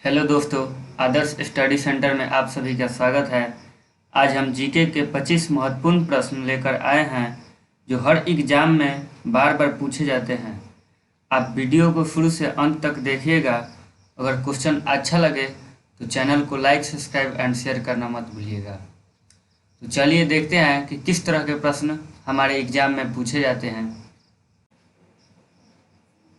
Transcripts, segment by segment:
Hello दोस्तों, आदर्श study centre में आप सभी का स्वागत है। आज हम जीके के 25 महत्वपूर्ण प्रश्न लेकर आए हैं जो हर एग्जाम में बार बार पूछे जाते हैं। आप वीडियो को शुरू से अंत तक देखिएगा। अगर क्वेश्चन अच्छा लगे तो चैनल को लाइक, सब्सक्राइब एंड शेयर करना मत भूलिएगा। तो चलिए देखते हैं कि किस तरह के प्रश्न हमारे एग्जाम में पूछे जाते हैं।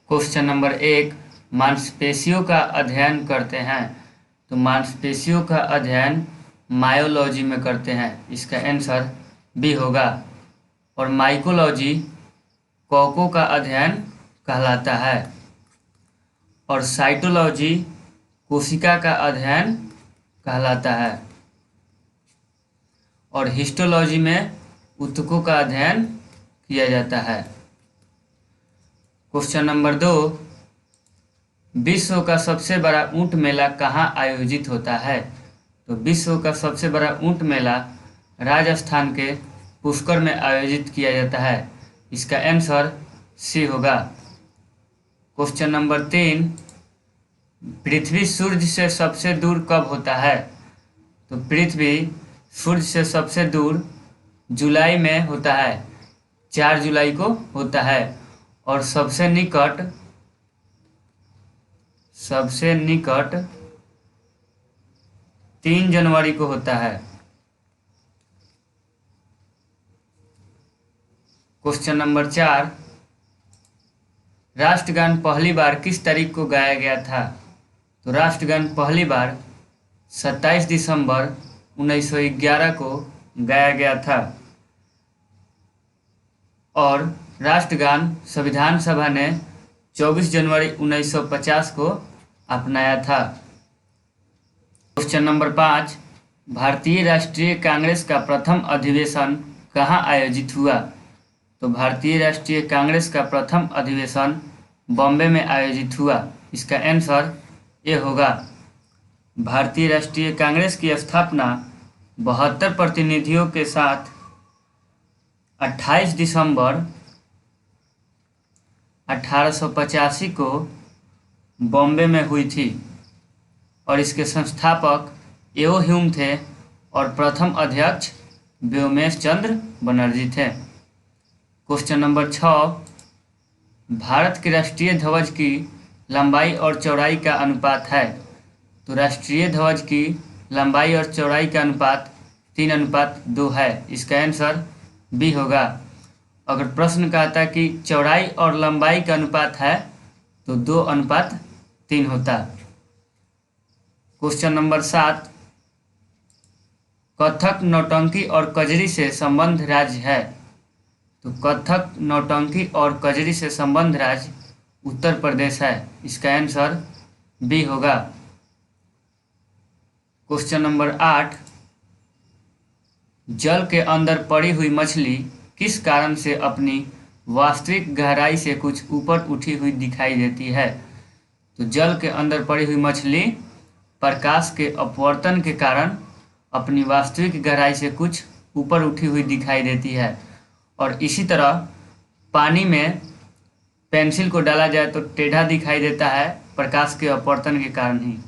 क्वेश्चन नंबर 1, मांसपेशियों का अध्ययन करते हैं। तो मांसपेशियों का अध्ययन मायोलॉजी में करते हैं, इसका आंसर बी होगा। और माइकोलॉजी कोकों का अध्ययन कहलाता है। और साइटोलॉजी कोशिका का अध्ययन कहलाता है। और हिस्टोलॉजी में ऊतकों का अध्ययन किया जाता है। क्वेश्चन नंबर 2, विश्व का सबसे बड़ा ऊंट मेला कहाँ आयोजित होता है। तो विश्व का सबसे बड़ा ऊंट मेला राजस्थान के पुष्कर में आयोजित किया जाता है, इसका आंसर सी होगा। क्वेश्चन नंबर 3, पृथ्वी सूर्य से सबसे दूर कब होता है। तो पृथ्वी सूर्य से सबसे दूर जुलाई में होता है, 4 जुलाई को होता है। और सबसे निकट 3 जनवरी को होता है। क्वेश्चन नंबर 4, राष्ट्रगान पहली बार किस तारीख को गाया गया था। तो राष्ट्रगान पहली बार 27 दिसंबर 1911 को गाया गया था। और राष्ट्रगान संविधान सभा ने 24 जनवरी 1950 को अपनाया था। क्वेश्चन नंबर 5, भारतीय राष्ट्रीय कांग्रेस का प्रथम अधिवेशन कहाँ आयोजित हुआ। तो भारतीय राष्ट्रीय कांग्रेस का प्रथम अधिवेशन बॉम्बे में आयोजित हुआ, इसका आंसर ए होगा। भारतीय राष्ट्रीय कांग्रेस की स्थापना 72 प्रतिनिधियों के साथ 28 दिसंबर 1885 को बॉम्बे में हुई थी। और इसके संस्थापक एओ ह्यूम थे और प्रथम अध्यक्ष व्योमेश चंद्र बनर्जी थे। क्वेश्चन नंबर 6, भारत के राष्ट्रीय ध्वज की लंबाई और चौड़ाई का अनुपात है। तो राष्ट्रीय ध्वज की लंबाई और चौड़ाई का अनुपात 3:2 है, इसका आंसर बी होगा। अगर प्रश्न कहता कि चौड़ाई और लंबाई का अनुपात है तो 2:3 होता। क्वेश्चन नंबर 7, कथक, नौटंकी और कजरी से संबद्ध राज्य है। तो कथक, नौटंकी और कजरी से संबद्ध राज्य उत्तर प्रदेश है, इसका आंसर बी होगा। क्वेश्चन नंबर 8, जल के अंदर पड़ी हुई मछली किस कारण से अपनी वास्तविक गहराई से कुछ ऊपर उठी हुई दिखाई देती है। तो जल के अंदर पड़ी हुई मछली प्रकाश के अपवर्तन के कारण अपनी वास्तविक गहराई से कुछ ऊपर उठी हुई दिखाई देती है। और इसी तरह पानी में पेंसिल को डाला जाए तो टेढ़ा दिखाई देता है, प्रकाश के अपवर्तन के कारण ही,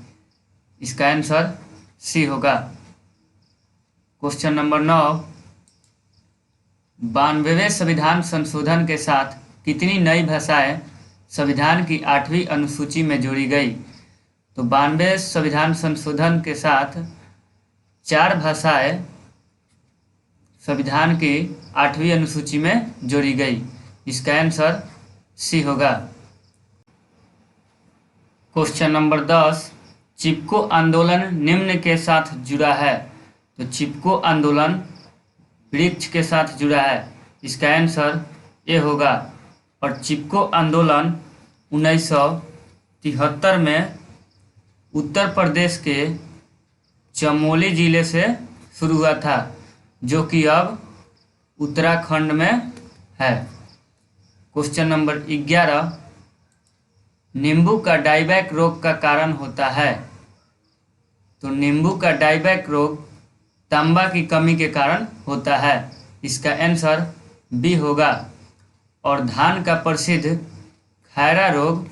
इसका आंसर सी होगा। क्वेश्चन नंबर 9, 92वें संविधान संशोधन के साथ कितनी नई भाषाएं संविधान की 8वीं अनुसूची में जोड़ी गई। तो 92वें संविधान संशोधन के साथ 4 भाषाएं संविधान की 8वीं अनुसूची में जोड़ी गई, इसका आंसर सी होगा। क्वेश्चन नंबर 10, चिपको आंदोलन निम्न के साथ जुड़ा है। तो चिपको आंदोलन वृक्ष के साथ जुड़ा है, इसका आंसर ए होगा। और चिपको आंदोलन 1973 में उत्तर प्रदेश के चमोली जिले से शुरू हुआ था, जो कि अब उत्तराखंड में है। क्वेश्चन नंबर 11, नींबू का डायबैक रोग का कारण होता है। तो नींबू का डायबैक रोग तांबा की कमी के कारण होता है, इसका आंसर बी होगा। और धान का प्रसिद्ध खैरा रोग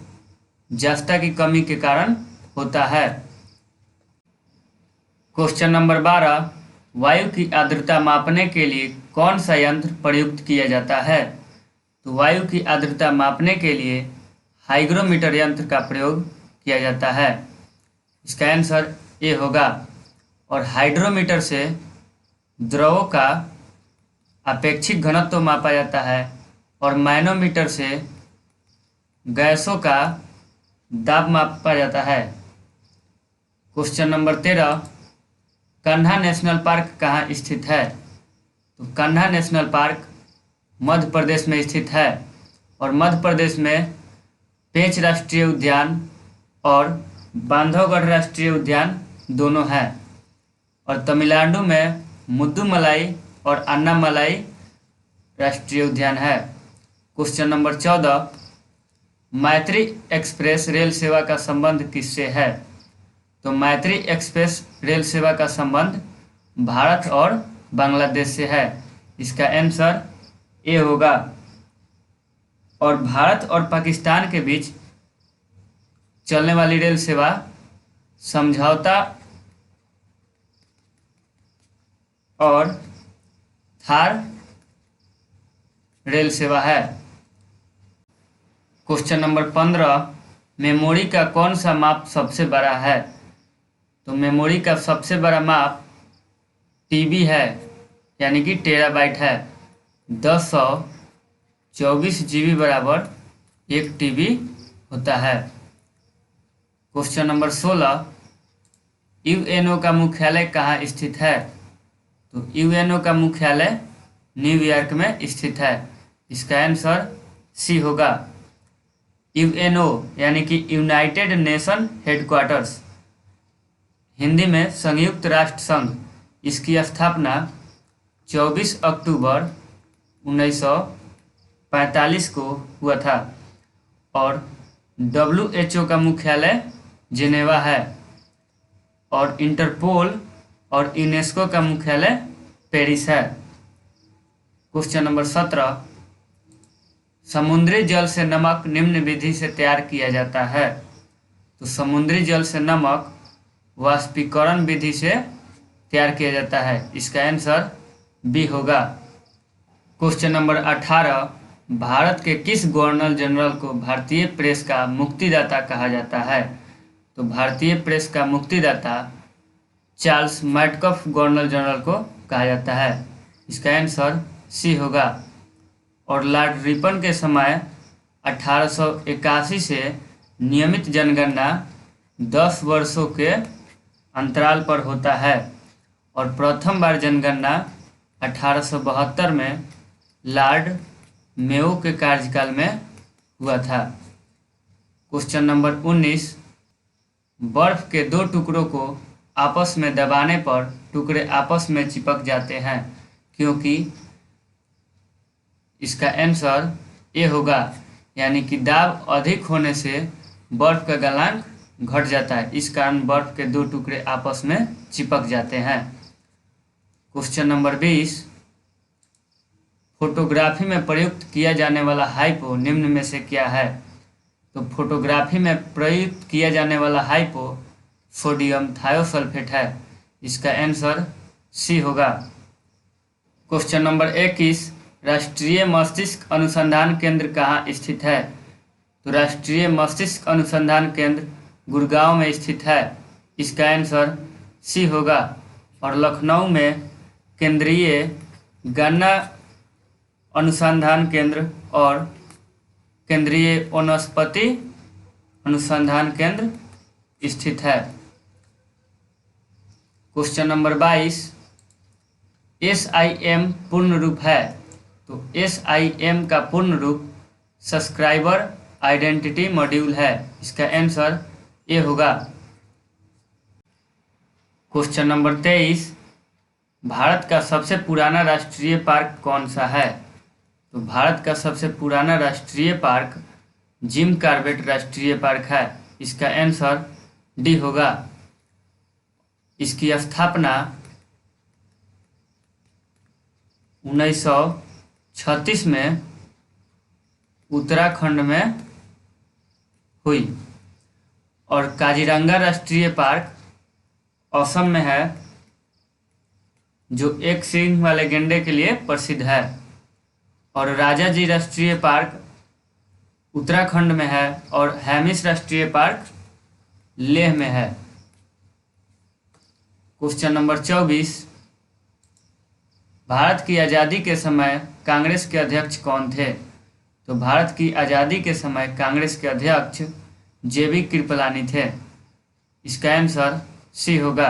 जस्ता की कमी के कारण होता है, क्वेश्चन नंबर 12, वायु की आर्द्रता मापने के लिए कौन सा यंत्र प्रयुक्त किया जाता है? तो वायु की आर्द्रता मापने के लिए हाइग्रोमीटर यंत्र का प्रयोग किया जाता है। इसका आंसर ए होगा। और हाइड्रोमीटर से द्रवों का अपेक्षित घनत्व मापा जाता है और मैनोमीटर से गैसों का दाब मापा जाता है। Question number 13, Kanha national park कहाँ स्थित है? तो कान्हा नेशनल पार्क मध्य प्रदेश में स्थित है और मध्य प्रदेश में पेंच राष्ट्रीय उद्यान और बांधवगढ़ राष्ट्रीय उद्यान दोनों हैं। और तमिलनाडु में मुद्दुमलाई और अन्नामलाई राष्ट्रीय उद्यान है। क्वेश्चन नंबर 14, मैत्री एक्सप्रेस रेल सेवा का संबंध किससे है? तो मैत्री एक्सप्रेस रेल सेवा का संबंध भारत और बांग्लादेश से है। इसका आंसर ए होगा। और भारत और पाकिस्तान के बीच चलने वाली रेल सेवा समझौता और थार रेल सेवा है। क्वेश्चन नंबर 15, मेमोरी का कौन सा माप सबसे बड़ा है? तो मेमोरी का सबसे बड़ा माप टीबी है, यानी कि टेराबाइट है। 1024 जीबी बराबर 1 टीबी होता है। क्वेश्चन नंबर 16, यूएनओ का मुख्यालय कहाँ स्थित है? तो यूएनओ का मुख्यालय न्यूयॉर्क में स्थित है। इसका आंसर सी होगा। यूएनओ यानी कि यूनाइटेड नेशन हेडक्वार्टर्स, हिंदी में संयुक्त राष्ट्र संघ, इसकी स्थापना 24 अक्टूबर 1945 को हुआ था। और WHO का मुख्यालय जिनेवा है और इंटरपोल और यूनेस्को का मुख्यालय पेरिस है। क्वेश्चन नंबर 17, समुद्री जल से नमक निम्न विधि से तैयार किया जाता है। तो समुद्री जल से नमक वाष्पीकरण विधि से तैयार किया जाता है। इसका आंसर बी होगा। क्वेश्चन नंबर 18, भारत के किस गवर्नर जनरल को भारतीय प्रेस का मुक्तिदाता कहा जाता है? तो भारतीय प्रेस का मुक्तिदाता चार्ल्स मैटकफ गवर्नर जनरल को कहा जाता है। इसका आंसर सी होगा। और लॉर्ड रिपन के समय 1881 से नियमित जनगणना 10 वर्षों के अंतराल पर होता है और प्रथम बार जनगणना 1872 में लॉर्ड मेयो के कार्यकाल में हुआ था। क्वेश्चन नंबर 19, बर्फ के 2 टुकड़ों को आपस में दबाने पर टुकड़े आपस में चिपक जाते हैं क्योंकि? इसका आंसर ए होगा, यानी कि दाब अधिक होने से बर्फ का गलनांक घट जाता है। इस कारण बर्फ के 2 टुकड़े आपस में चिपक जाते हैं। क्वेश्चन नंबर 20, फोटोग्राफी में प्रयुक्त किया जाने वाला हाइपो निम्न में से क्या है? तो फोटोग्राफी में प्रयुक्त किया जाने वाला हाइपो सोडियम थायोसल्फेट है। इसका आंसर सी होगा। क्वेश्चन नंबर 21, राष्ट्रीय मस्तिष्क अनुसंधान केंद्र कहाँ स्थित है? तो राष्ट्रीय मस्तिष्क अनुसंधान केंद्र गुड़गांव में स्थित है। इसका आंसर सी होगा। और लखनऊ में केंद्रीय गन्ना अनुसंधान केंद्र और केंद्रीय वनस्पति अनुसंधान केंद्र स्थित है। क्वेश्चन नंबर 22, SIM पूर्ण रूप है? तो SIM का पूर्ण रूप सब्सक्राइबर आइडेंटिटी मॉड्यूल है। इसका आंसर ए होगा। क्वेश्चन नंबर 23, भारत का सबसे पुराना राष्ट्रीय पार्क कौन सा है? तो भारत का सबसे पुराना राष्ट्रीय पार्क जिम कॉर्बेट राष्ट्रीय पार्क है। इसका आंसर डी होगा। इसकी स्थापना 1936 में उत्तराखंड में हुई। और काजीरंगा राष्ट्रीय पार्क असम में है जो एक सींग वाले गेंडे के लिए प्रसिद्ध है। और राजाजी राष्ट्रीय पार्क उत्तराखंड में है और हैमिस राष्ट्रीय पार्क लेह में है। क्वेश्चन नंबर 24, भारत की आज़ादी के समय कांग्रेस के अध्यक्ष कौन थे? तो भारत की आज़ादी के समय कांग्रेस के अध्यक्ष जेबी कृपलानी थे। इसका आंसर सी होगा।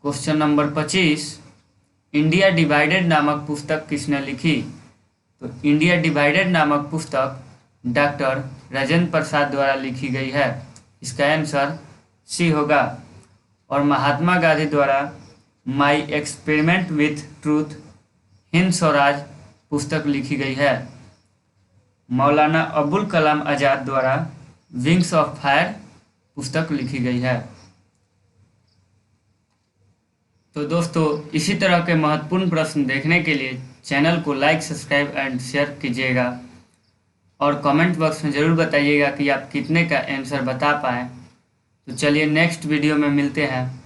क्वेश्चन नंबर 25, इंडिया डिवाइडेड नामक पुस्तक किसने लिखी? तो इंडिया डिवाइडेड नामक पुस्तक डॉक्टर राजेंद्र प्रसाद द्वारा लिखी गई है। इसका आंसर सी होगा। और महात्मा गांधी द्वारा my experiment with truth Hind Swaraj पुस्तक लिखी गई है। मौलाना अबुल कलाम आज़ाद द्वारा विंग्स ऑफ फायर पुस्तक लिखी गई है। तो दोस्तों, इसी तरह के महत्वपूर्ण प्रश्न देखने के लिए चैनल को लाइक, सब्सक्राइब एंड शेयर कीजिएगा और कमेंट बॉक्स में ज़रूर बताइएगा कि आप कितने का आंसर बता पाएँ। तो चलिए नेक्स्ट वीडियो में मिलते हैं।